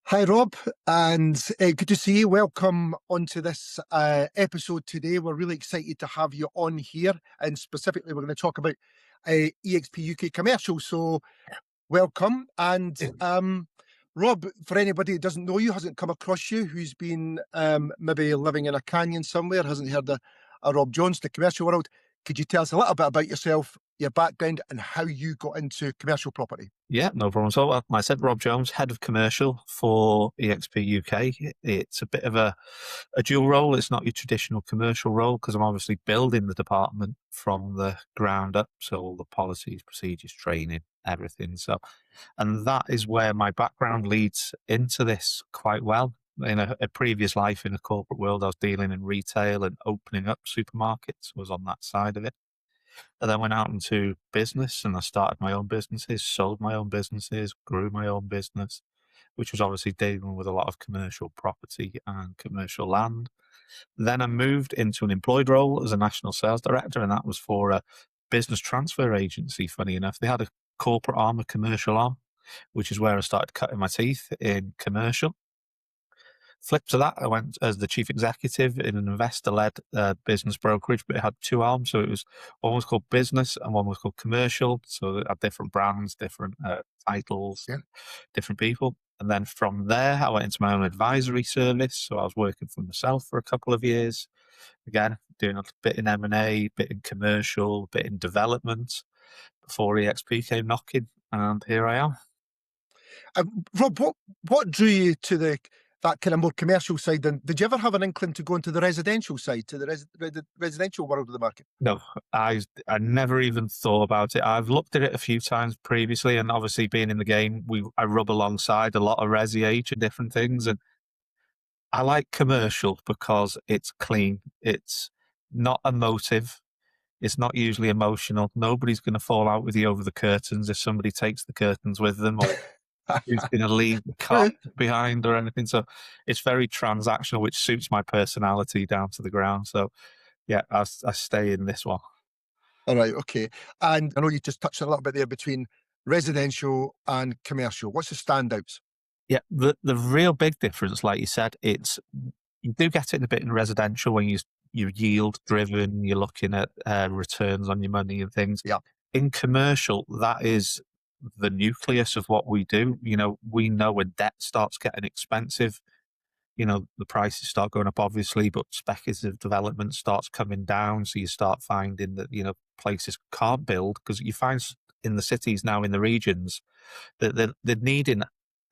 Hi, Rob, and good to see you. Welcome onto this episode today. We're really excited to have you on here, and specifically, we're going to talk about eXp UK commercial. So, welcome. And Rob, for anybody who doesn't know you, hasn't come across you, who's been maybe living in a canyon somewhere, hasn't heard of Rob Jones, the commercial world, could you tell us a little bit about yourself, your background, and how you got into commercial property? Yeah, no problem at all. Well, I said Rob Jones, head of commercial for eXp UK. It's a bit of a dual role. It's not your traditional commercial role because I'm obviously building the department from the ground up. So all the policies, procedures, training, everything. And that is where my background leads into this quite well. In a previous life in the corporate world, I was dealing in retail and opening up supermarkets, was on that side of it. And then went out into business and I started my own businesses, sold my own businesses, grew my own business, which was obviously dealing with a lot of commercial property and commercial land. Then I moved into an employed role as a national sales director, and that was for a business transfer agency, funny enough. They had a corporate arm, a commercial arm, which is where I started cutting my teeth in commercial. Flip to that, I went as the chief executive in an investor-led business brokerage, but it had two arms. So it was one was called business and one was called commercial. So it had different brands, different titles, Yeah. different people. And then from there, I went into my own advisory service. So I was working for myself for a couple of years. Again, doing a bit in M&A, bit in commercial, bit in development before EXP came knocking. And here I am. Rob, what drew you to that kind of more commercial side? And did you ever have an inkling to go into the residential side, to the residential world of the market? No, I never even thought about it. I've looked at it a few times previously, and obviously being in the game, I rub alongside a lot of Resi H and different things. And I like commercial because it's clean. It's not emotive. It's not usually emotional. Nobody's going to fall out with you over the curtains if somebody takes the curtains with them, or who's going to leave the car behind or anything. So it's very transactional, which suits my personality down to the ground. So yeah, I stay in this one. All right, okay. And I know you just touched on a little bit there between residential and commercial. What's the standouts? Yeah, the real big difference, like you said, it's you do get it a bit in residential when you're yield driven, you're looking at returns on your money and things. Yeah. In commercial, that is the nucleus of what we do. You know, we know when debt starts getting expensive, you know, the prices start going up, obviously, but speculative development starts coming down. So you start finding that, you know, places can't build because you find in the cities now, in the regions, that they're needing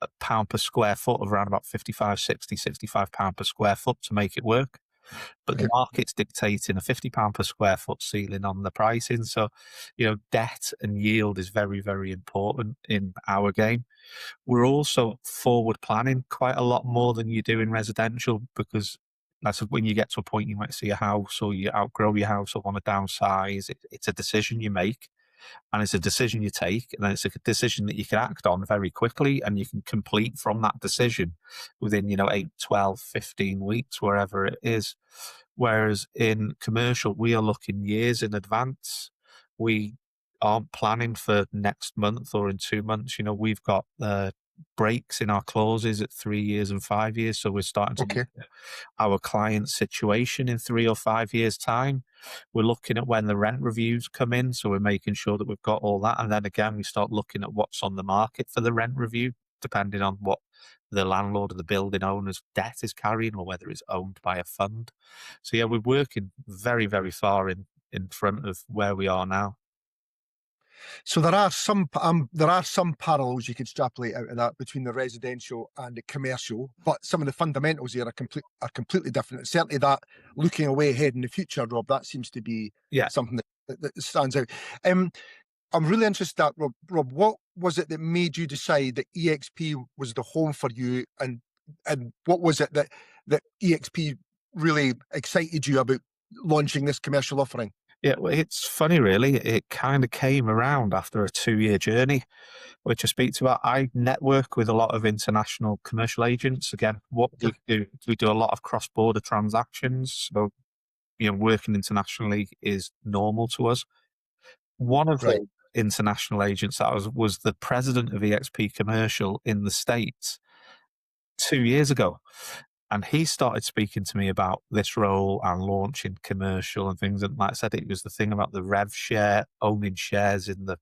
a pound per square foot of around about 55, 60, 65 pound per square foot to make it work. But the Okay. market's dictating a £50 per square foot ceiling on the pricing. So, you know, debt and yield is very, very important in our game. We're also forward planning quite a lot more than you do in residential because that's when you get to a point you might see a house or you outgrow your house or want to downsize. It's a decision you make and it's a decision you take, and then it's a decision that you can act on very quickly and you can complete from that decision within, you know, 8, 12, 15 weeks, wherever it is. Whereas in commercial, we are looking years in advance. We aren't planning for next month or in 2 months. You know, we've got breaks in our clauses at 3 years and 5 years. So we're starting to Okay. look at our client's situation in 3 or 5 years' time. We're looking at when the rent reviews come in. So we're making sure that we've got all that. And then again, we start looking at what's on the market for the rent review, depending on what the landlord or the building owner's debt is carrying or whether it's owned by a fund. So yeah, we're working very, very far in front of where we are now. So there are some parallels you could extrapolate out of that between the residential and the commercial, but some of the fundamentals here are completely different. Certainly, that looking away ahead in the future, Rob, that seems to be Yeah. something that stands out. I'm really interested at Rob. What was it that made you decide that EXP was the home for you, and what was it that EXP really excited you about launching this commercial offering? Yeah, well, it's funny, really. It kind of came around after a 2-year journey, which I speak to about. I network with a lot of international commercial agents. Again, what Yeah. we do a lot of cross-border transactions. So, you know, working internationally is normal to us. One of Right. the international agents that was the president of EXP Commercial in the States. 2 years ago. And he started speaking to me about this role and launching commercial and things. And like I said, it was the thing about the rev share, owning shares in the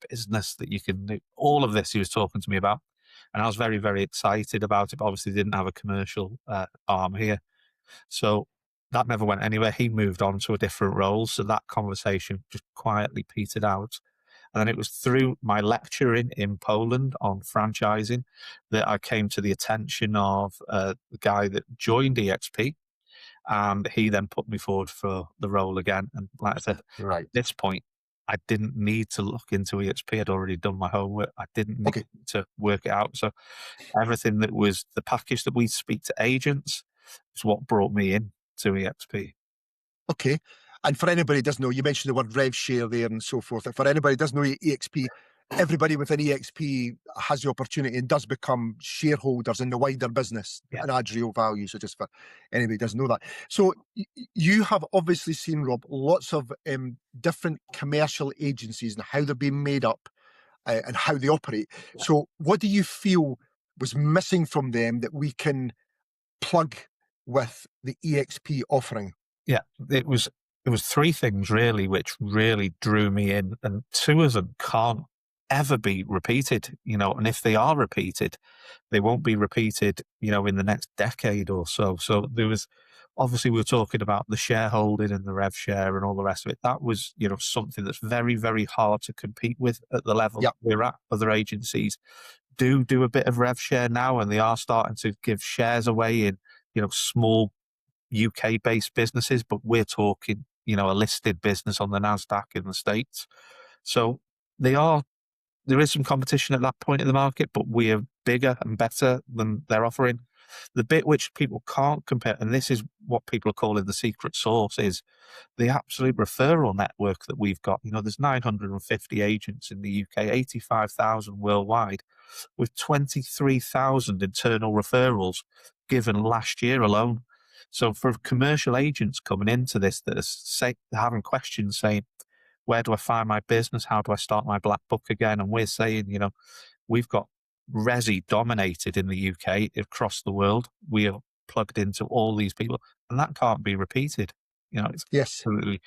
business that you can do. All of this he was talking to me about. And I was very, very excited about it. But obviously, didn't have a commercial arm here. So that never went anywhere. He moved on to a different role. So that conversation just quietly petered out. And then it was through my lecturing in Poland on franchising that I came to the attention of the guy that joined eXp. And he then put me forward for the role again. And like I said, Right. at this point, I didn't need to look into eXp. I'd already done my homework. I didn't need Okay. to work it out. So everything that was the package that we speak to agents is what brought me in to eXp. Okay. And for anybody who doesn't know, you mentioned the word rev share there and so forth. For anybody who doesn't know eXp, everybody within eXp has the opportunity and does become shareholders in the wider business Yeah. and adds real value. So just for anybody who doesn't know that. So you have obviously seen, Rob, lots of different commercial agencies and how they're being made up and how they operate. So what do you feel was missing from them that we can plug with the eXp offering? Yeah, it was three things really which really drew me in, and two of them can't ever be repeated, and if they are repeated, they won't be repeated, in the next decade or so. So there was obviously we were talking about the shareholding and the rev share and all the rest of it. That was, something that's very, very hard to compete with at the level Yeah. we're at. Other agencies do a bit of rev share now, and they are starting to give shares away in, small UK-based businesses, but we're talking, a listed business on the NASDAQ in the States. So there is some competition at that point in the market, but we are bigger and better than they're offering. The bit which people can't compare, and this is what people are calling the secret sauce, is the absolute referral network that we've got. There's 950 agents in the UK, 85,000 worldwide, with 23,000 internal referrals given last year alone. So for commercial agents coming into this that are having questions saying, where do I find my business? How do I start my black book again? And we're saying, we've got Resi dominated in the UK, across the world. We are plugged into all these people, and that can't be repeated. It's Yes. absolutely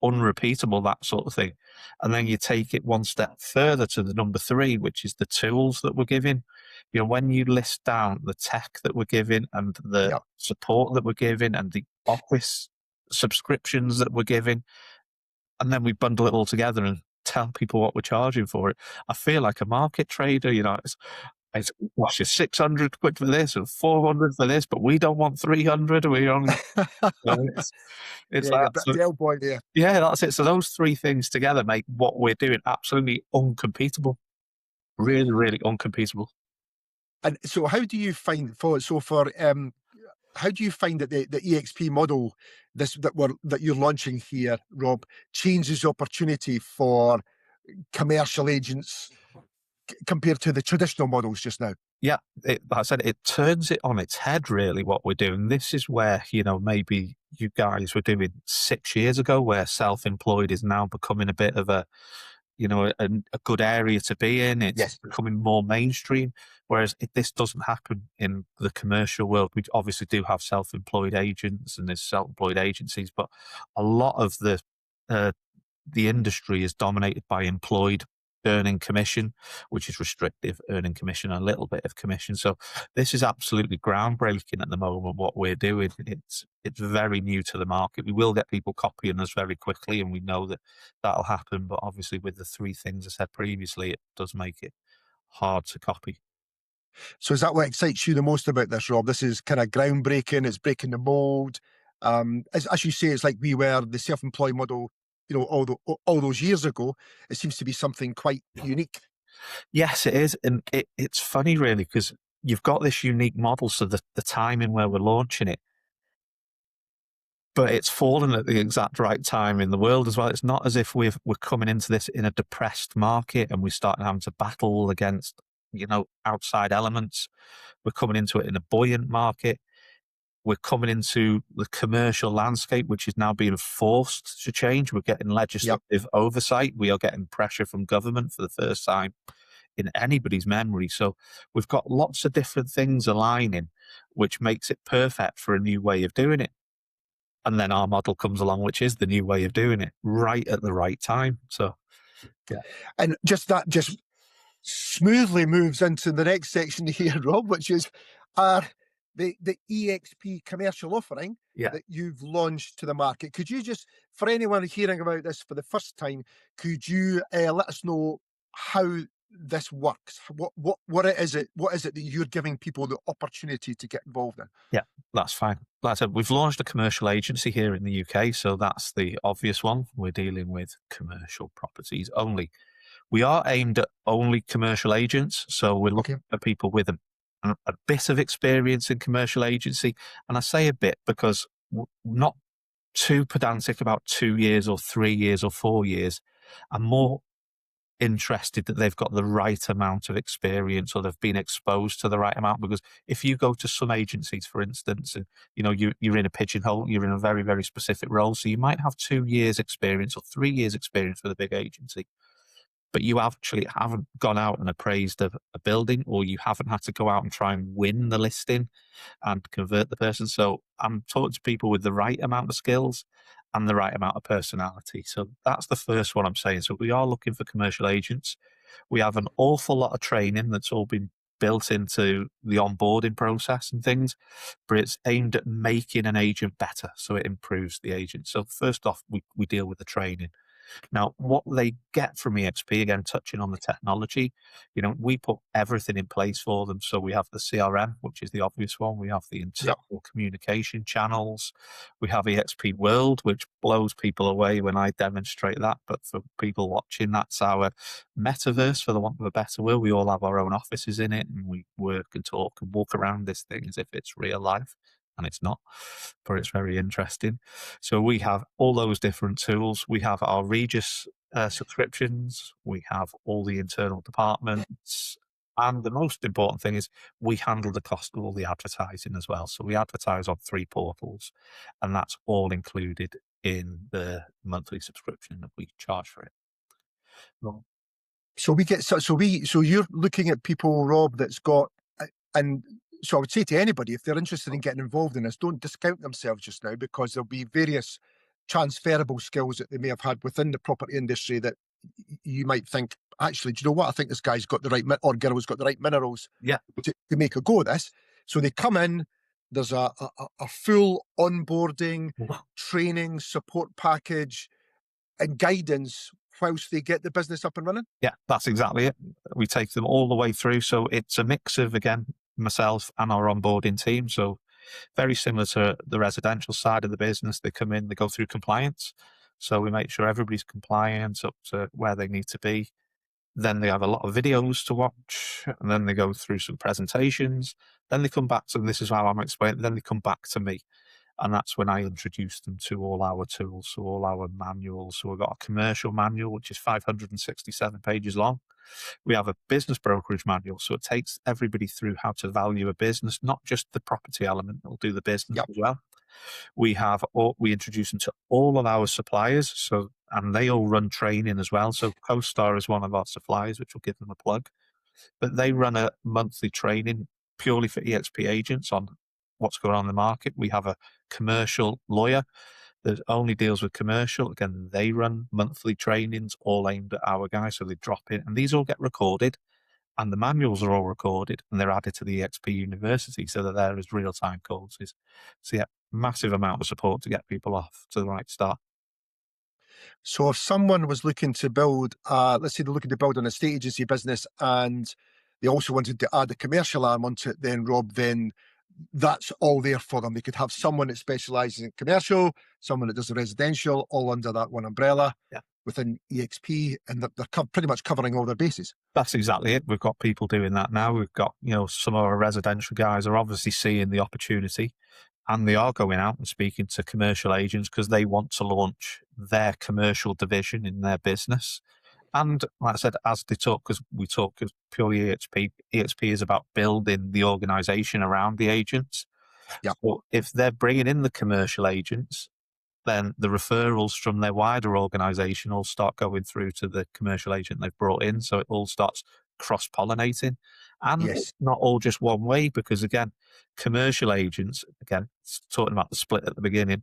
unrepeatable, that sort of thing. And then you take it one step further to the number three, which is the tools that we're giving. When you list down the tech that we're giving and the Yeah. support that we're giving and the office subscriptions that we're giving, and then we bundle it all together and tell people what we're charging for it, I feel like a market trader. It's what's your 600 quid for this and 400 for this, but we don't want 300. We only, it's Yeah, that. you're So, the old boy there. yeah, that's it. So those three things together make what we're doing absolutely uncompetable. Really, really uncompetable. And so how do you find how do you find that the EXP model that you're launching here, Rob, changes the opportunity for commercial agents compared to the traditional models just now? Yeah, like I said, it turns it on its head, really, what we're doing. This is where, maybe you guys were doing 6 years ago, where self-employed is now becoming a bit of a good area to be in. It's Yes. becoming more mainstream. Whereas this doesn't happen in the commercial world. We obviously do have self-employed agents and there's self-employed agencies, but a lot of uh, the industry is dominated by employed earning commission, which is restrictive earning commission, a little bit of commission. So this is absolutely groundbreaking at the moment, what we're doing. It's very new to the market. We will get people copying us very quickly, and we know that that'll happen. But obviously with the three things I said previously, it does make it hard to copy. So is that what excites you the most about this, Rob? This is kind of groundbreaking. It's breaking the mold. As you say, it's like we were the self-employed model, all those years ago. It seems to be something quite unique. Yes, it is. And it's funny, really, because you've got this unique model. So the timing where we're launching it, but it's fallen at the exact right time in the world as well. It's not as if we're coming into this in a depressed market and we're starting having to battle against, outside elements. We're coming into it in a buoyant market. We're coming into the commercial landscape, which is now being forced to change. We're getting legislative oversight. We are getting pressure from government for the first time in anybody's memory. So we've got lots of different things aligning, which makes it perfect for a new way of doing it. And then our model comes along, which is the new way of doing it, right at the right time. So, yeah. And just smoothly moves into the next section here, Rob, which is the eXp commercial offering Yeah. that you've launched to the market. Could you just, for anyone hearing about this for the first time, could you let us know how this works? What is it that you're giving people the opportunity to get involved in? Yeah, that's fine. Like I said, we've launched a commercial agency here in the UK, so that's the obvious one. We're dealing with commercial properties only. We are aimed at only commercial agents, so we're Okay. looking for people with a bit of experience in commercial agency. And I say a bit because not too pedantic about 2 years or 3 years or 4 years. I'm more interested that they've got the right amount of experience or they've been exposed to the right amount. Because if you go to some agencies, for instance, and you're in a pigeonhole, you're in a very, very specific role, so you might have 2 years experience or 3 years experience with a big agency, but you actually haven't gone out and appraised a building, or you haven't had to go out and try and win the listing and convert the person. So I'm talking to people with the right amount of skills and the right amount of personality. So that's the first one I'm saying. So we are looking for commercial agents. We have an awful lot of training that's all been built into the onboarding process and things, but it's aimed at making an agent better. So it improves the agent. So first off, we deal with the training. Now, what they get from eXp, again, touching on the technology, we put everything in place for them. So we have the CRM, which is the obvious one. We have the Yeah. internal communication channels. We have eXp World, which blows people away when I demonstrate that. But for people watching, that's our metaverse, for the want of a better word. We all have our own offices in it, and we work and talk and walk around this thing as if it's real life. And it's not, but it's very interesting. So we have all those different tools. We have our Regis subscriptions. We have all the internal departments. And the most important thing is we handle the cost of all the advertising as well. So we advertise on 3 portals, and that's all included in the monthly subscription that we charge for it. Well, So you're looking at people, Rob, that's got, and so I would say to anybody, if they're interested in getting involved in this, don't discount themselves just now, because there'll be various transferable skills that they may have had within the property industry that you might think, actually, do you know what? I think this guy's got the right, or girl's got the right minerals yeah, to make a go of this. So they come in, there's a full onboarding, training, support package, and guidance whilst they get the business up and running. yeah, that's exactly it. We take them all the way through. So it's a mix of, again, myself and our onboarding team. So very similar to the residential side of the business. They come in, they go through compliance. So we make sure everybody's compliant up to where they need to be. Then they have a lot of videos to watch, and then they go through some presentations. Then they come back to, and this is how I'm explaining, then they come back to me. And that's when I introduce them to all our tools, so all our manuals. So we've got a commercial manual, which is 567 pages long. We have a business brokerage manual, so it takes everybody through how to value a business, not just the property element, it'll do the business Yep. as well. We introduce them to all of our suppliers, so, and they all run training as well. So CoStar is one of our suppliers, which will give them a plug. But they run a monthly training purely for eXp agents on what's going on in the market. We have a commercial lawyer that only deals with commercial. Again, they run monthly trainings all aimed at our guys. So they drop in, and these all get recorded, and the manuals are all recorded, and they're added to the eXp University so that they're as real-time courses. So yeah, massive amount of support to get people off to the right start. So if someone was looking to build, let's say they're looking to build an estate agency business and they also wanted to add a commercial arm onto it, then Rob, then that's all there for them. They could have someone that specialises in commercial, someone that does the residential, all under that one umbrella. Yeah. Within eXp, and they're pretty much covering all their bases. That's exactly it. We've got people doing that now. We've got, some of our residential guys are obviously seeing the opportunity, and they are going out and speaking to commercial agents because they want to launch their commercial division in their business. And like I said, as they talk, because we talk as purely EXP, EXP is about building the organization around the agents. Yeah. So if they're bringing in the commercial agents, then the referrals from their wider organization all start going through to the commercial agent they've brought in. So it all starts cross-pollinating, and Yes. it's not all just one way, because again, commercial agents, again, talking about the split at the beginning,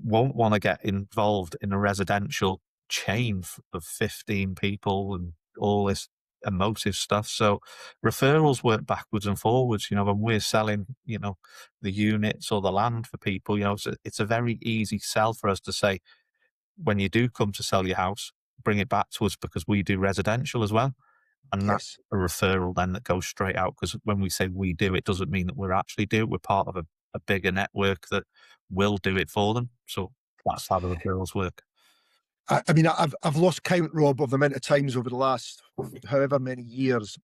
won't want to get involved in a residential chain of 15 people and all this emotive stuff. So referrals work backwards and forwards. When we're selling, the units or the land for people, it's a very easy sell for us to say, when you do come to sell your house, bring it back to us, because we do residential as well. And that's Yes. a referral then that goes straight out, because when we say we do, it doesn't mean that we're actually do it. We're part of a bigger network that will do it for them. So that's how the referrals work. I mean, I've lost count, Rob, of the amount of times over the last however many years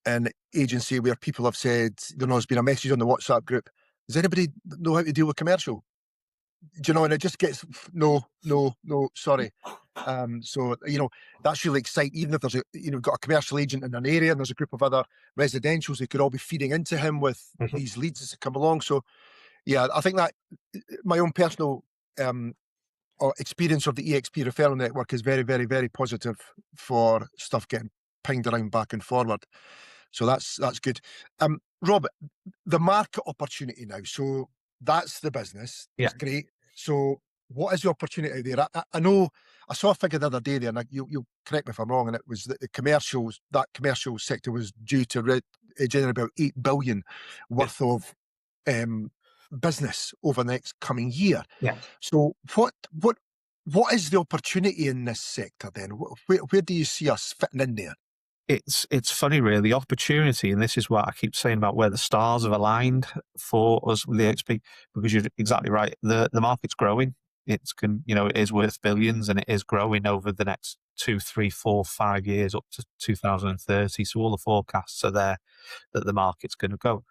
in agency where people have said, there's been a message on the WhatsApp group. Does anybody know how to deal with commercial? Do you know? And it just gets no, sorry. So that's really exciting. Even if there's got a commercial agent in an area and there's a group of other residentials who could all be feeding into him with these leads as they come along. So yeah, I think that my own personal experience of the eXp referral network is very, very, very positive for stuff getting pinged around back and forward. So that's good. Rob, the market opportunity now. So that's the business. Yeah. It's great. So what is the opportunity there? I know I saw a figure the other day there, and you'll correct me if I'm wrong, and it was that that commercial sector was due to generate about 8 billion worth of business over the next coming year. Yeah. So what is the opportunity in this sector then? Where do you see us fitting in there? It's funny, really, the opportunity, and this is what I keep saying about where the stars have aligned for us with the eXp, because you're exactly right. The market's growing. It is worth billions, and it is growing over the next 2, 3, 4, 5 years up to 2030. So all the forecasts are there that the market's going to go.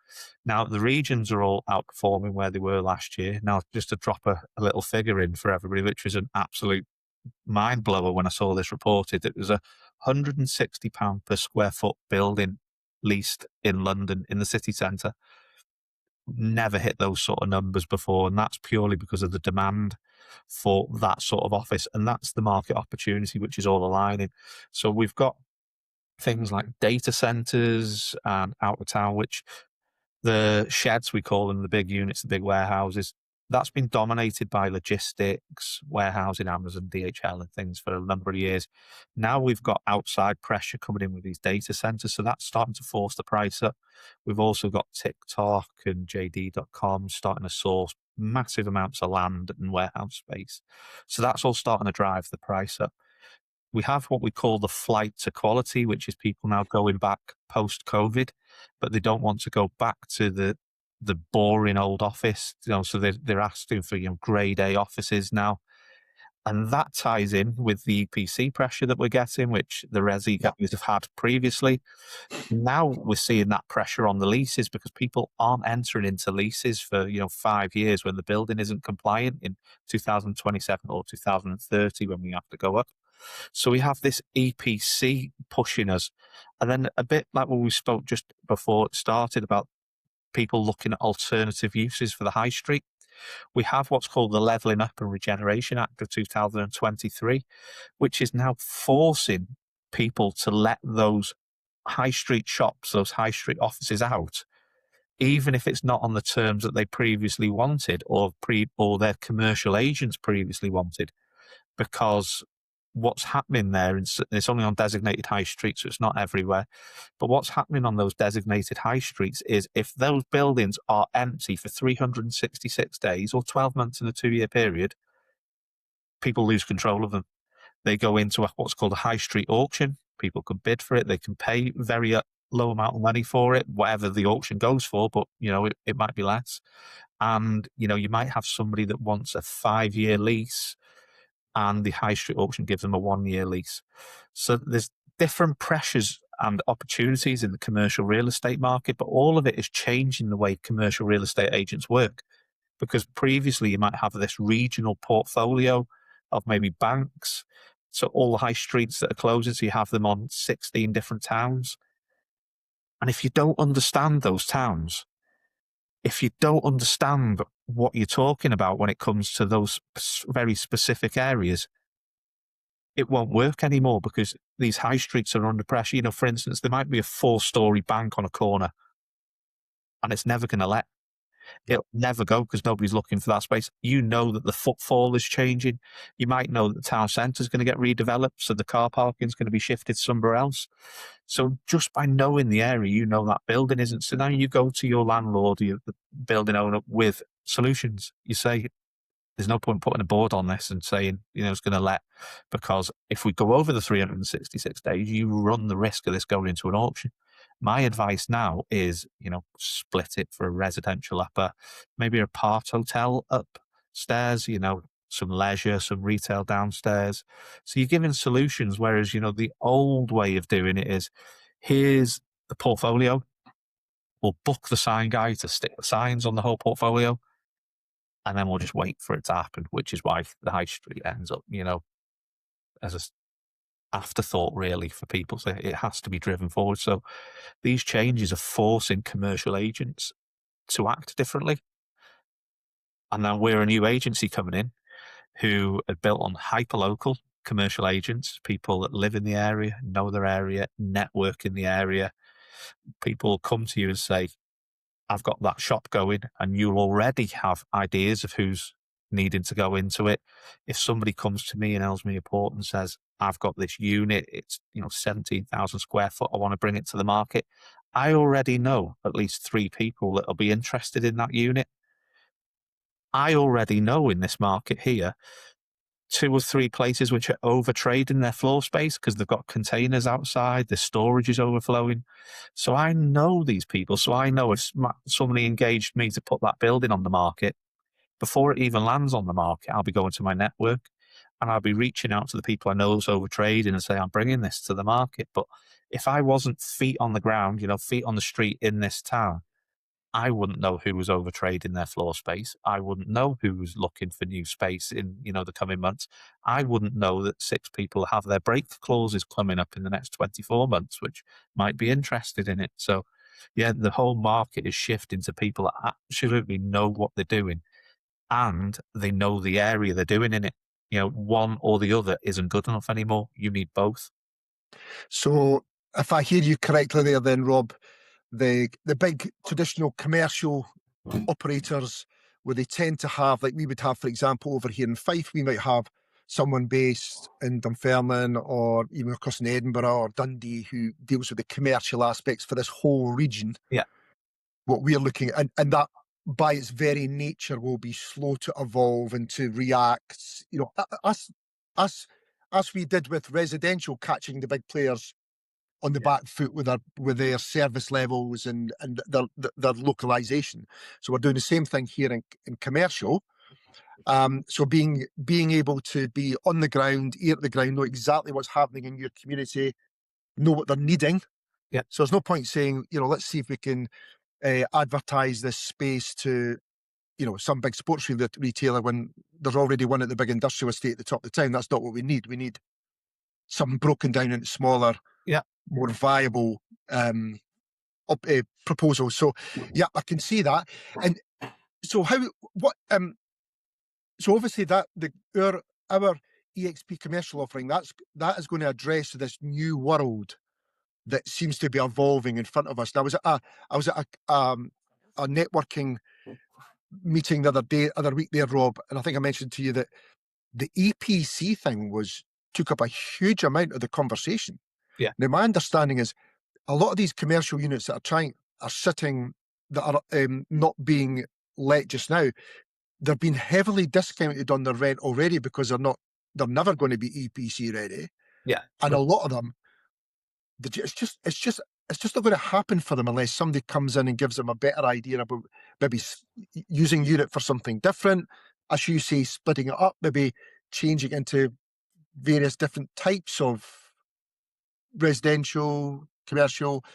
Now, the regions are all outperforming where they were last year. Now, just to drop a little figure in for everybody, which was an absolute mind blower when I saw this reported, it was £160 per square foot building leased in London in the city centre. Never hit those sort of numbers before, and that's purely because of the demand for that sort of office, and that's the market opportunity which is all aligning. So we've got things like data centres and out of town, which the sheds, we call them, the big units, the big warehouses, that's been dominated by logistics, warehousing, Amazon, DHL and things for a number of years. Now we've got outside pressure coming in with these data centers, so that's starting to force the price up. We've also got TikTok and JD.com starting to source massive amounts of land and warehouse space. So that's all starting to drive the price up. We have what we call the flight to quality, which is people now going back post-COVID, but they don't want to go back to the boring old office. So they're asking for grade A offices now, and that ties in with the EPC pressure that we're getting, which the resi guys have had previously. Now we're seeing that pressure on the leases because people aren't entering into leases for 5 years when the building isn't compliant in 2027 or 2030 when we have to go up. So we have this EPC pushing us. And then a bit like what we spoke just before it started about people looking at alternative uses for the high street. We have what's called the Levelling Up and Regeneration Act of 2023, which is now forcing people to let those high street shops, those high street offices out, even if it's not on the terms that they previously wanted or their commercial agents previously wanted, because what's happening there, and it's only on designated high streets, so it's not everywhere, but what's happening on those designated high streets is if those buildings are empty for 366 days or 12 months in a 2-year period, people lose control of them. They go into what's called a high street auction. People can bid for it. They can pay very low amount of money for it, whatever the auction goes for, but it might be less. And you might have somebody that wants a 5-year lease, and the high street auction gives them a 1-year lease. So there's different pressures and opportunities in the commercial real estate market, but all of it is changing the way commercial real estate agents work. Because previously you might have this regional portfolio of maybe banks, so all the high streets that are closing, so you have them on 16 different towns. And if you don't understand those towns, if you don't understand what you're talking about when it comes to those very specific areas, it won't work anymore, because these high streets are under pressure. For instance, there might be a 4-story bank on a corner, and it's never going to let. It'll never go because nobody's looking for that space. That the footfall is changing. You might know that the town centre is going to get redeveloped, so the car parking is going to be shifted somewhere else. So just by knowing the area, that building isn't. So now you go to your landlord, the building owner, with solutions. You say, there's no point putting a board on this and saying, it's going to let, because if we go over the 366 days, you run the risk of this going into an auction. My advice now is, split it for a residential upper, maybe a part hotel upstairs, some leisure, some retail downstairs. So you're giving solutions, whereas, the old way of doing it is, here's the portfolio. We'll book the sign guy to stick the signs on the whole portfolio, and then we'll just wait for it to happen, which is why the high street ends up, as a afterthought, really, for people. So it has to be driven forward. So these changes are forcing commercial agents to act differently. And now we're a new agency coming in who are built on hyperlocal commercial agents, people that live in the area, know their area, network in the area. People come to you and say, I've got that shop going, and you'll already have ideas of who's needing to go into it. If somebody comes to me in Ellesmere Port and says, I've got this unit, it's 17,000 square foot, I want to bring it to the market, I already know at least 3 people that will be interested in that unit. I already know in this market here 2 or 3 places which are overtrading their floor space because they've got containers outside, the storage is overflowing. So I know these people. So I know if somebody engaged me to put that building on the market, before it even lands on the market, I'll be going to my network and I'll be reaching out to the people I know who's overtrading and say, I'm bringing this to the market. But if I wasn't feet on the ground, feet on the street in this town, I wouldn't know who was overtrading their floor space. I wouldn't know who was looking for new space in, the coming months. I wouldn't know that 6 people have their break clauses coming up in the next 24 months, which might be interested in it. So, yeah, the whole market is shifting to people that absolutely know what they're doing and they know the area they're doing in it. One or the other isn't good enough anymore. You need both. So if I hear you correctly there then, Rob, the big traditional commercial operators, where they tend to have, like we would have, for example, over here in Fife, we might have someone based in Dunfermline or even across in Edinburgh or Dundee who deals with the commercial aspects for this whole region. Yeah. What we're looking at, and that by its very nature will be slow to evolve and to react. As we did with residential, catching the big players on the back foot with their service levels and their localization. So we're doing the same thing here in commercial. So being able to be on the ground, ear to the ground, know exactly what's happening in your community, know what they're needing. Yeah. So there's no point saying, let's see if we can advertise this space to, some big sports retailer when there's already one at the big industrial estate at the top of the town. That's not what we need. We need something broken down into smaller, more viable proposals. So yeah, I can see that. And so so obviously that our eXp commercial offering, that is going to address this new world that seems to be evolving in front of us. Now, I was at a networking meeting the other week there, Rob, and I think I mentioned to you that the EPC thing took up a huge amount of the conversation. Yeah. Now, my understanding is a lot of these commercial units that are sitting, that are not being let just now, they're being heavily discounted on their rent already because they're never going to be EPC ready. Yeah. And a lot of them, it's just not going to happen for them unless somebody comes in and gives them a better idea about maybe using unit for something different. As you say, splitting it up, maybe changing into various different types of residential, commercial,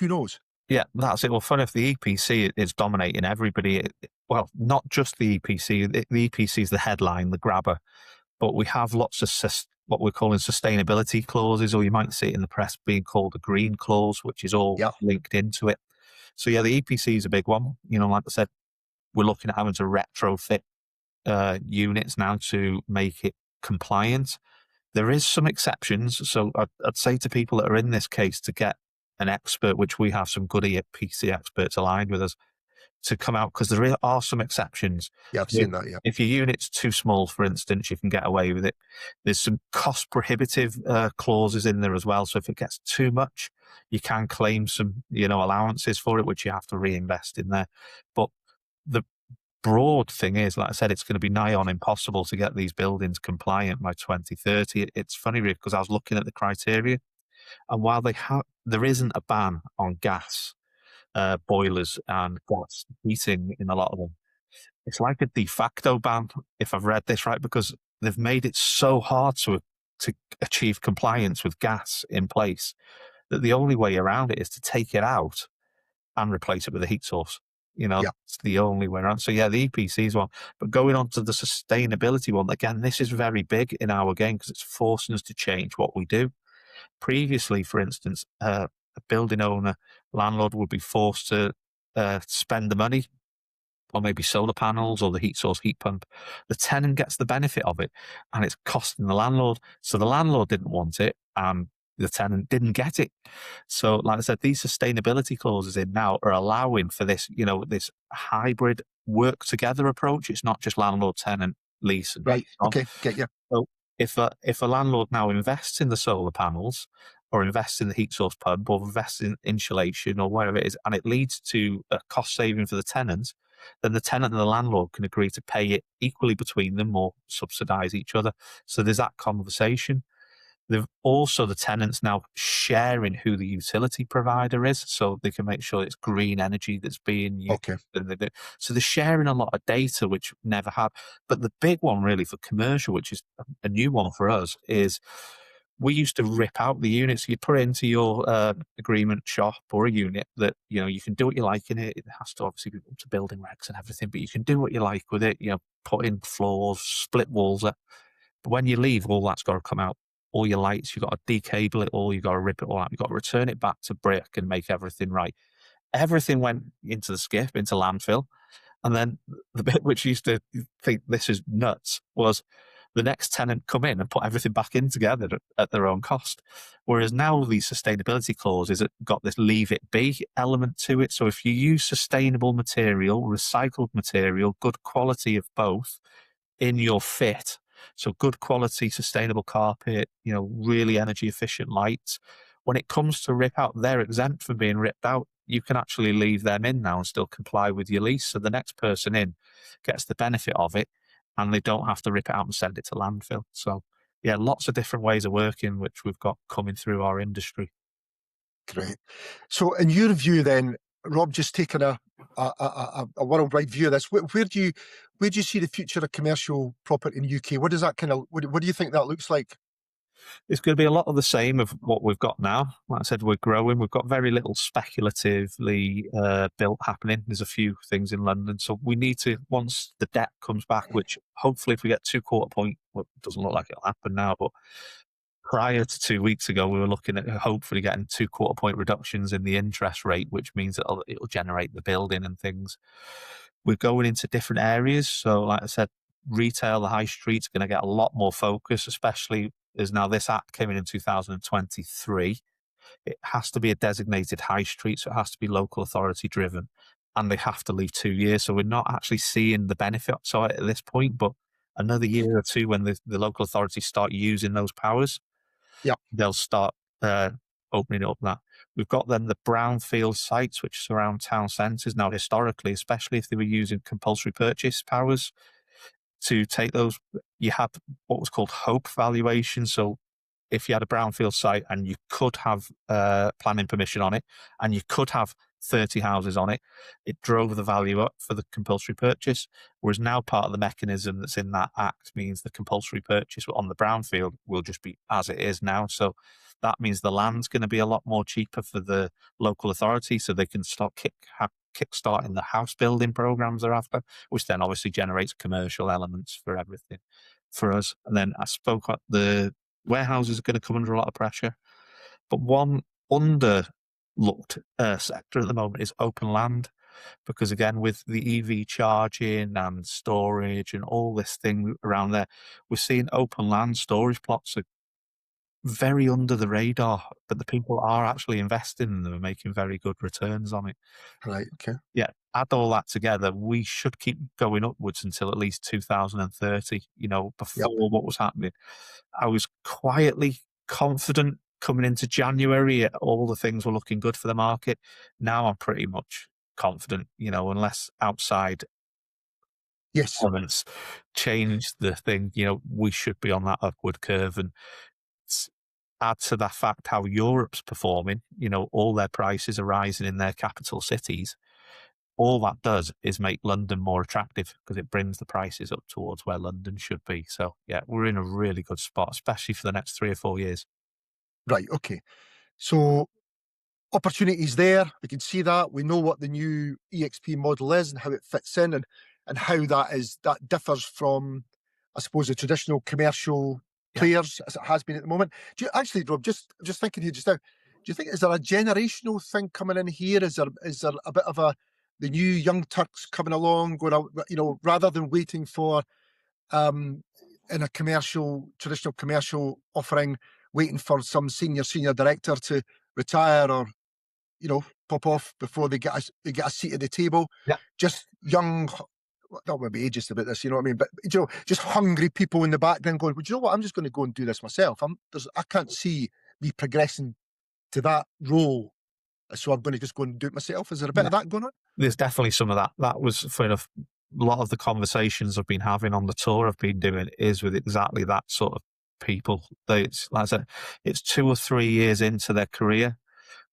who knows? Yeah, that's it. Well, fun if the EPC is dominating everybody. Well, not just the EPC. The EPC is the headline, the grabber. But we have lots of what we're calling sustainability clauses, or you might see it in the press being called a green clause, which is all linked into it. So yeah, the EPC is a big one. Like I said, we're looking at having to retrofit units now to make it compliant. There is some exceptions. So I'd say to people that are in this case to get an expert, which we have some good EPC experts aligned with us, to come out, because there are some exceptions. Yeah, I've If, seen that. Yeah. if your unit's too small, for instance, you can get away with it. There's some cost prohibitive clauses in there as well. So if it gets too much, you can claim some, allowances for it, which you have to reinvest in there. But the broad thing is, like I said, it's going to be nigh on impossible to get these buildings compliant by 2030. It's funny, Rick, because I was looking at the criteria, and while there isn't a ban on gas boilers and gas heating in a lot of them, it's like a de facto ban, if I've read this right, because they've made it so hard to achieve compliance with gas in place that the only way around it is to take it out and replace it with a heat source. Yeah. It's the only way around. So yeah, the EPC is one. But going on to the sustainability one, again, this is very big in our game because it's forcing us to change what we do. Previously, for instance, a building owner, landlord would be forced to spend the money or maybe solar panels or the heat source heat pump. The tenant gets the benefit of it and it's costing the landlord. So the landlord didn't want it and the tenant didn't get it. So, like I said, these sustainability clauses in now are allowing for this, this hybrid work together approach. It's not just landlord, tenant, lease, and Right. so on. Okay. Get you. So if a landlord now invests in the solar panels or invests in the heat source pump or invests in insulation or whatever it is, and it leads to a cost saving for the tenant, then the tenant and the landlord can agree to pay it equally between them or subsidize each other. So there's that conversation. They've also, the tenants now sharing who the utility provider is, so they can make sure it's green energy that's being used. Okay. So they're sharing a lot of data, which never have. But the big one, really, for commercial, which is a new one for us, is we used to rip out the units. You put it into your agreement shop or a unit that you can do what you like in it. It has to obviously be up to building regs and everything, but you can do what you like with it. Put in floors, split walls. But when you leave, all that's got to come out. All your lights, you've got to decable it all. You've got to rip it all out. You've got to return it back to brick and make everything right. Everything went into the skip, into landfill. And then the bit which used to think this is nuts was the next tenant come in and put everything back in together at their own cost. Whereas now these sustainability clauses have got this leave it be element to it. So if you use sustainable material, recycled material, good quality of both in your fit, so good quality, sustainable carpet, really energy efficient lights. When it comes to rip out, they're exempt from being ripped out. You can actually leave them in now and still comply with your lease. So the next person in gets the benefit of it and they don't have to rip it out and send it to landfill. So yeah, lots of different ways of working, which we've got coming through our industry. Great. So, in your view, then, Rob, just taking a worldwide view of this, where do you see the future of commercial property in the UK? What does that what do you think that looks like? It's going to be a lot of the same of what we've got now. Like I said, we're growing. We've got very little speculatively built happening. There's a few things in London. So we need to, once the debt comes back, which hopefully if we get 2 quarter point, well, it doesn't look like it'll happen now, but prior to 2 weeks ago, we were looking at hopefully getting 2 quarter point reductions in the interest rate, which means that it'll generate the building and things. We're going into different areas. So like I said, retail, the high street's going to get a lot more focus, especially as now this act came in 2023. It has to be a designated high street, so it has to be local authority driven, and they have to leave 2 years. So we're not actually seeing the benefits of it at this point, but another year or two when the local authorities start using those powers, Yeah. they'll start opening up that. We've got then the brownfield sites which surround town centres. Now, historically, especially if they were using compulsory purchase powers to take those, you had what was called hope valuation. So if you had a brownfield site and you could have planning permission on it and you could have 30 houses on it, it drove the value up for the compulsory purchase. Whereas now part of the mechanism that's in that act means the compulsory purchase on the brownfield will just be as it is now. So that means the land's going to be a lot more cheaper for the local authority, so they can start kickstarting the house building programs they're after, which then obviously generates commercial elements for everything for us. And then I spoke about the warehouses are going to come under a lot of pressure. But one underlooked sector at the moment is open land, because again, with the EV charging and storage and all this thing around there, we're seeing open land storage plots are very under the radar, but the people are actually investing in them and making very good returns on it. Right. Okay. Yeah, add all that together, we should keep going upwards until at least 2030. Yep. Before what was happening, I was quietly confident coming into January. All the things were looking good for the market. Now I'm pretty much confident, unless outside Yes. elements change the thing, we should be on that upward curve. And s- add to that fact how Europe's performing, all their prices are rising in their capital cities. All that does is make London more attractive because it brings the prices up towards where London should be. So yeah, we're in a really good spot, especially for the next 3 or 4 years. Right. Okay. So opportunities there. We can see that. We know what the new EXP model is and how it fits in, and how that differs from, I suppose, the traditional commercial Yeah. players as it has been at the moment. Do you actually, Rob? Just thinking here just now. Do you think, is there a generational thing coming in here? Is there a bit of a, the new young Turks coming along, going out, rather than waiting for, um, in a traditional commercial offering, waiting for some senior director to retire or, pop off before they get a seat at the table. Yeah. Just young, not maybe ageist about this, you know what I mean? But just hungry people in the background going, well, do you know what? I'm just going to go and do this myself. I can't see me progressing to that role, so I'm going to just go and do it myself. Is there a bit Yeah. of that going on? There's definitely some of that. That was for a lot of the conversations I've been having on the tour I've been doing is with exactly that sort of people. It's like I said, it's 2 or 3 years into their career.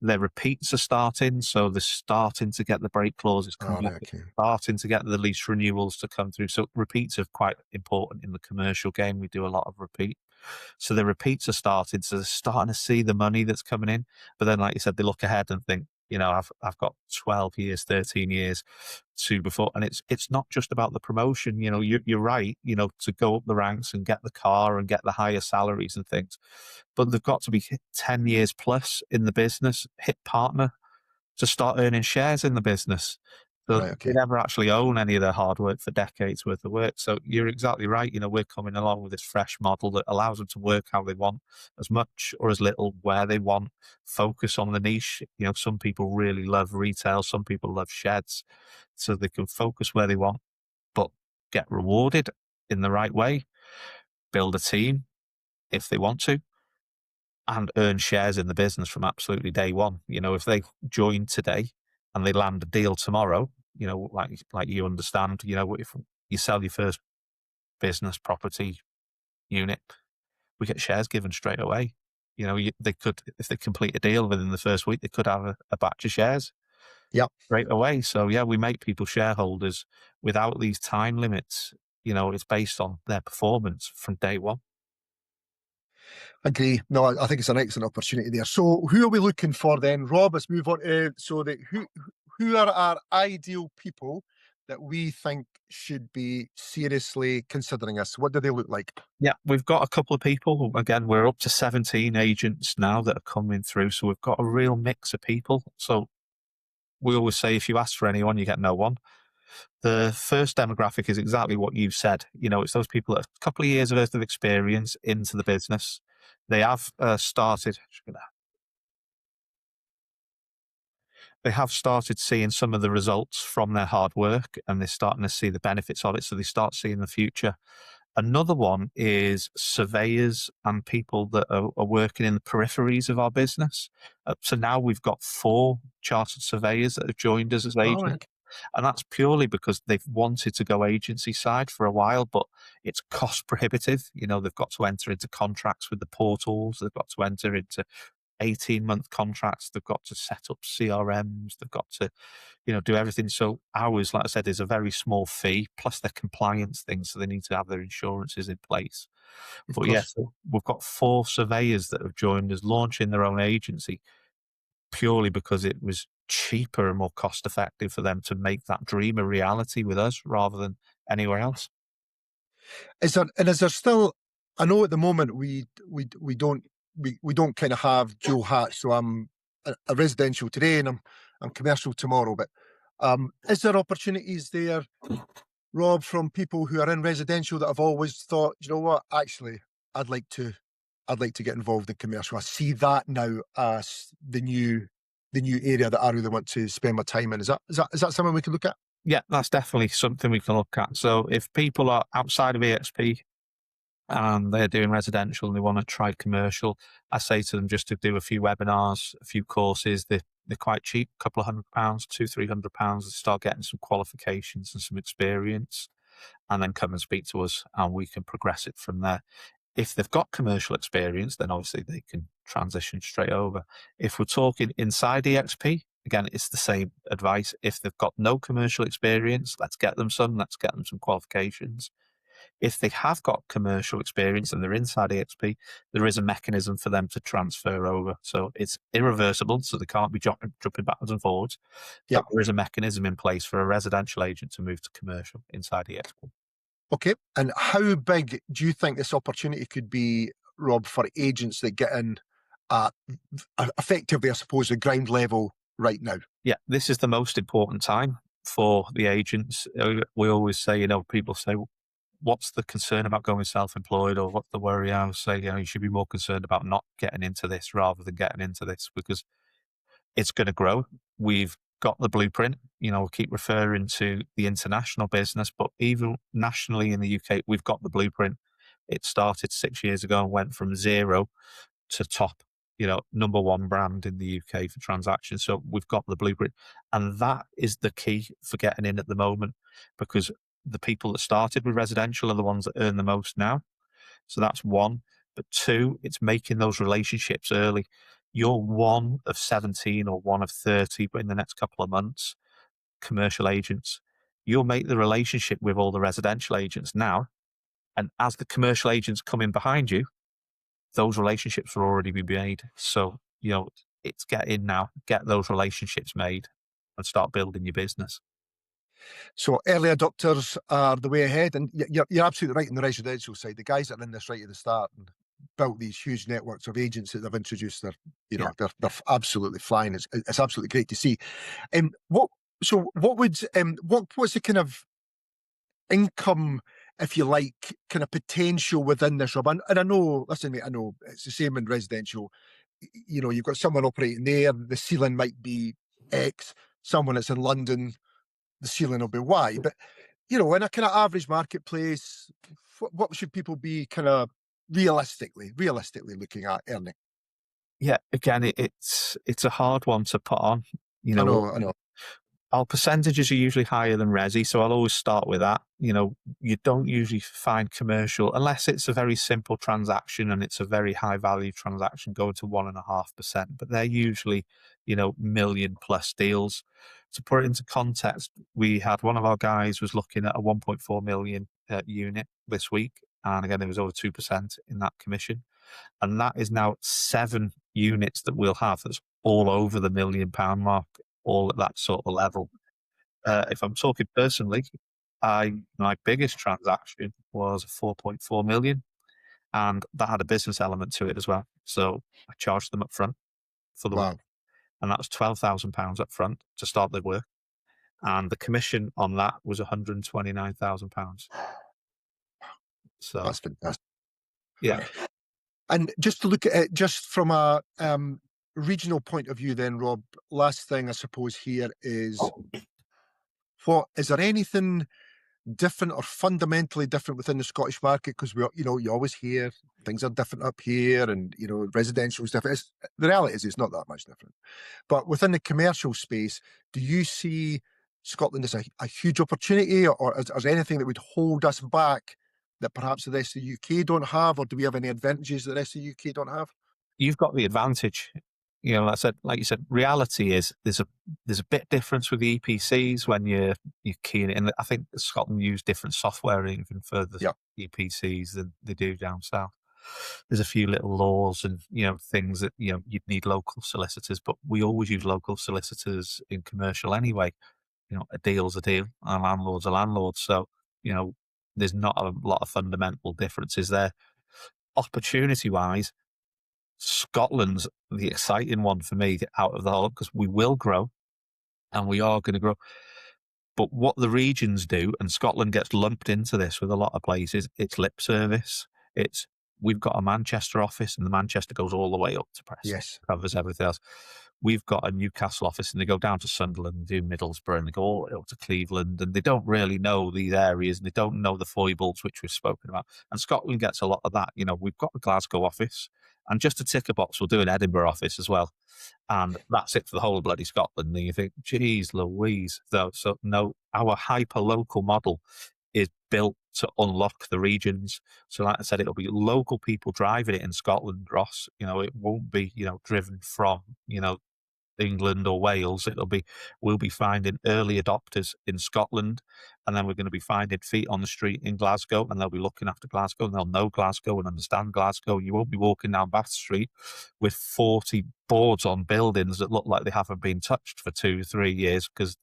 Their repeats are starting, so they're starting to get the break clauses come Oh, back, right, okay. starting to get the lease renewals to come through. So repeats are quite important in the commercial game. We do a lot of repeat. So the repeats are starting, so they're starting to see the money that's coming in. But then, like you said, they look ahead and think, I've got 12 years, 13 years to before, and it's not just about the promotion. You're right. To go up the ranks and get the car and get the higher salaries and things, but they've got to be 10 years plus in the business, hit partner to start earning shares in the business. So Right, they okay. never actually own any of their hard work for decades worth of work. So you're exactly right. We're coming along with this fresh model that allows them to work how they want, as much or as little, where they want, focus on the niche. Some people really love retail, some people love sheds. So they can focus where they want, but get rewarded in the right way, build a team if they want to, and earn shares in the business from absolutely day one. If they join today and they land a deal tomorrow, like you understand, if you sell your first business property unit, we get shares given straight away. They could, if they complete a deal within the first week, they could have a batch of shares Yeah. straight away. So yeah, we make people shareholders without these time limits. It's based on their performance from day one. Agree. No, I think it's an excellent opportunity there. So, who are we looking for then, Rob? Let's move on to, who are our ideal people that we think should be seriously considering us? What do they look like? Yeah, we've got a couple of people. Again, we're up to 17 agents now that are coming through. So we've got a real mix of people. So we always say if you ask for anyone, you get no one. The first demographic is exactly what you've said. It's those people that have a couple of years worth of experience into the business. They have started. They have started seeing some of the results from their hard work, and they're starting to see the benefits of it. So they start seeing the future. Another one is surveyors and people that are working in the peripheries of our business. So now we've got 4 chartered surveyors that have joined us as All right. agents. And that's purely because they've wanted to go agency side for a while, but it's cost prohibitive. They've got to enter into contracts with the portals. They've got to enter into 18-month contracts. They've got to set up CRMs. They've got to do everything. So ours, like I said, is a very small fee plus their compliance things. So they need to have their insurances in place. Of But course. yes, we've got 4 surveyors that have joined us launching their own agency purely because it was cheaper and more cost effective for them to make that dream a reality with us rather than anywhere else. Is there still? I know at the moment we don't kind of have dual hats. So I'm a residential today and I'm commercial tomorrow. But is there opportunities there, Rob, from people who are in residential that have always thought, you know what, actually, I'd like to I'd like to get involved in commercial. I see that now as the new area that I really want to spend my time in. Is that something we can look at? Yeah, that's definitely something we can look at. So if people are outside of EXP and they're doing residential and they want to try commercial, I say to them just to do a few webinars, a few courses. They're quite cheap, a couple of £100, £200-300, to start getting some qualifications and some experience, and then come and speak to us and we can progress it from there. If they've got commercial experience, then obviously they can transition straight over. If we're talking inside EXP, again, it's the same advice. If they've got no commercial experience, let's get them some qualifications. If they have got commercial experience and they're inside EXP, there is a mechanism for them to transfer over. So it's irreversible, so they can't be jumping backwards and forwards. Yeah. But there is a mechanism in place for a residential agent to move to commercial inside EXP. Okay. And how big do you think this opportunity could be, Rob, for agents that get in at effectively, I suppose, the ground level right now? Yeah, this is the most important time for the agents. We always say, people say, what's the concern about going self-employed, or what's the worry? I would say, you should be more concerned about not getting into this rather than getting into this, because it's going to grow. We've got the blueprint. We keep referring to the international business, but even nationally in the UK, we've got the blueprint. It started 6 years ago and went from zero to top, number one brand in the UK for transactions. So we've got the blueprint. And that is the key for getting in at the moment, because the people that started with residential are the ones that earn the most now. So that's one. But two, it's making those relationships early. You're one of 17 or one of 30, but in the next couple of months, commercial agents. You'll make the relationship with all the residential agents now. And as the commercial agents come in behind you, those relationships will already be made. So, it's get in now, get those relationships made and start building your business. So early adopters are the way ahead, and you're absolutely right in the residential side. The guys that are in this right at the start and built these huge networks of agents that they've introduced, they're absolutely flying. It's absolutely great to see. What's the kind of income, if you like, kind of potential within this, Rob? And I know, listen, mate, I know it's the same in residential. You've got someone operating there, the ceiling might be X. Someone that's in London, the ceiling will be Y. But in a kind of average marketplace, what should people be kind of realistically looking at earning? Yeah, again, it's a hard one to put on. I know. Our percentages are usually higher than resi, so I'll always start with that. You don't usually find commercial, unless it's a very simple transaction and it's a very high value transaction, going to 1.5%, but they're usually, million plus deals. To put it into context, we had one of our guys was looking at a 1.4 million unit this week. And again, there was over 2% in that commission. And that is now 7 units that we'll have that's all over the £1 million mark, all at that sort of level. If I'm talking personally, my biggest transaction was 4.4 million, and that had a business element to it as well. So I charged them up front for the work, and that was £12,000 up front to start the work, and the commission on that was £129,000. So That's fantastic. yeah. And just to look at it just from a regional point of view then, Rob, last thing I suppose here is, what is there anything different or fundamentally different within the Scottish market? Because you always hear things are different up here, and residential is different. The reality is it's not that much different. But within the commercial space, do you see Scotland as a huge opportunity, or is there anything that would hold us back that perhaps the rest of the UK don't have, or do we have any advantages that the rest of the UK don't have? You've got the advantage. Like you said, reality is there's a bit difference with the EPCs when you're keying it in. I think Scotland use different software even for the EPCs than they do down south. There's a few little laws and things that you'd need local solicitors, but we always use local solicitors in commercial anyway. A deal's a deal, and a landlord's a landlord. So there's not a lot of fundamental differences there. Opportunity wise, Scotland's the exciting one for me out of the whole, because we will grow and we are going to grow. But what the regions do, and Scotland gets lumped into this with a lot of places, it's lip service. It's we've got a Manchester office, and the Manchester goes all the way up to Preston, Yes. covers everything else. We've got a Newcastle office, and they go down to Sunderland, do Middlesbrough, and they go all the way up to Cleveland, and they don't really know these areas, and they don't know the foibles which we've spoken about. And Scotland gets a lot of that. We've got a Glasgow office, and just to tick a box, we'll do an Edinburgh office as well. And that's it for the whole of bloody Scotland. And you think, geez Louise, though. So no, our hyper local model is built to unlock the regions. So like I said, it'll be local people driving it in Scotland, Ross. It won't be, driven from, England or Wales. We'll be finding early adopters in Scotland, and then we're going to be finding feet on the street in Glasgow, and they'll be looking after Glasgow, and they'll know Glasgow and understand Glasgow. You won't be walking down Bath Street with 40 boards on buildings that look like they haven't been touched for 2-3 years, because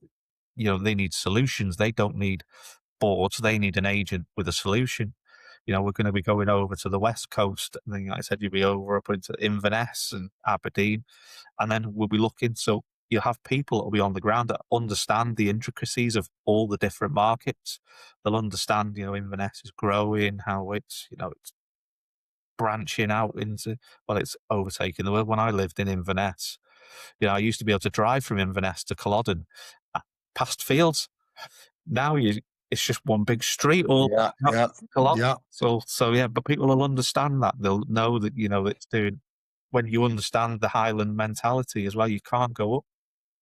they need solutions. They don't need boards. They need an agent with a solution. We're going to be going over to the West Coast. And then, like I said, you'll be over up into Inverness and Aberdeen. And then we'll be looking. So you'll have people that will be on the ground that understand the intricacies of all the different markets. They'll understand, Inverness is growing, how it's branching out into, well, it's overtaking the world. When I lived in Inverness, I used to be able to drive from Inverness to Culloden past fields. Now it's just one big street all Yeah, up yeah, Culloden. yeah. So yeah, but people will understand that. They'll know that, it's doing, when you understand the Highland mentality as well, you can't go up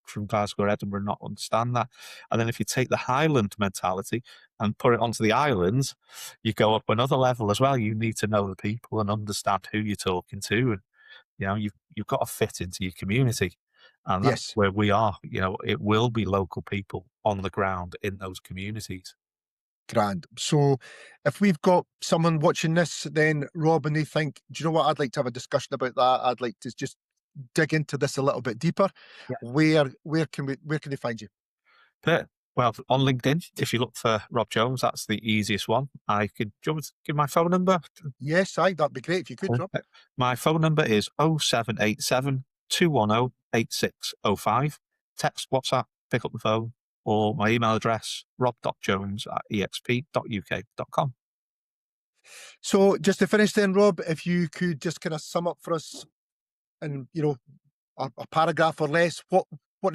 from Glasgow or Edinburgh and not understand that. And then if you take the Highland mentality and put it onto the islands, you go up another level as well. You need to know the people and understand who you're talking to, and you've got to fit into your community, and that's Yes. where we are. It will be local people on the ground in those communities. Grand. So if we've got someone watching this, then Rob, and they think, do you know what? I'd like to have a discussion about that. I'd like to just dig into this a little bit deeper. Yeah. Where can they find you? Well, on LinkedIn, if you look for Rob Jones, that's the easiest one. Do you want me to give my phone number? Yes, that'd be great if you could, Rob. My phone number is 0787 210 8605. Text, WhatsApp, pick up the phone, or my email address, rob.jones@exp.uk.com. So just to finish then, Rob, if you could just kind of sum up for us in, a paragraph or less, what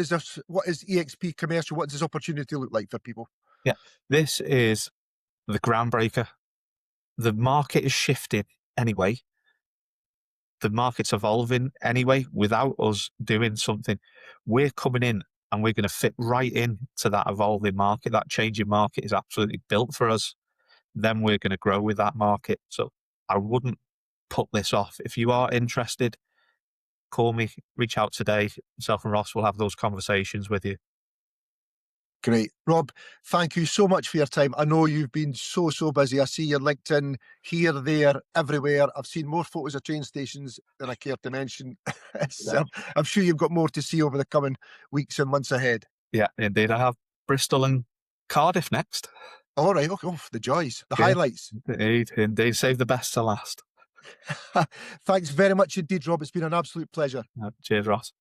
is this? What is eXp commercial? What does this opportunity look like for people? Yeah, this is the groundbreaker. The market is shifting anyway. The market's evolving anyway without us doing something. We're coming in and we're going to fit right in to that evolving market. That changing market is absolutely built for us. Then we're going to grow with that market. So I wouldn't put this off. If you are interested, call me, reach out today. Myself and Ross will have those conversations with you. Great. Rob, thank you so much for your time. I know you've been so busy. I see your LinkedIn here, there, everywhere. I've seen more photos of train stations than I care to mention. So I'm sure you've got more to see over the coming weeks and months ahead. Yeah, indeed. I have Bristol and Cardiff next. All right. Okay. Oh, the joys, the highlights. Indeed. Save the best to last. Thanks very much indeed, Rob. It's been an absolute pleasure. Cheers, Ross.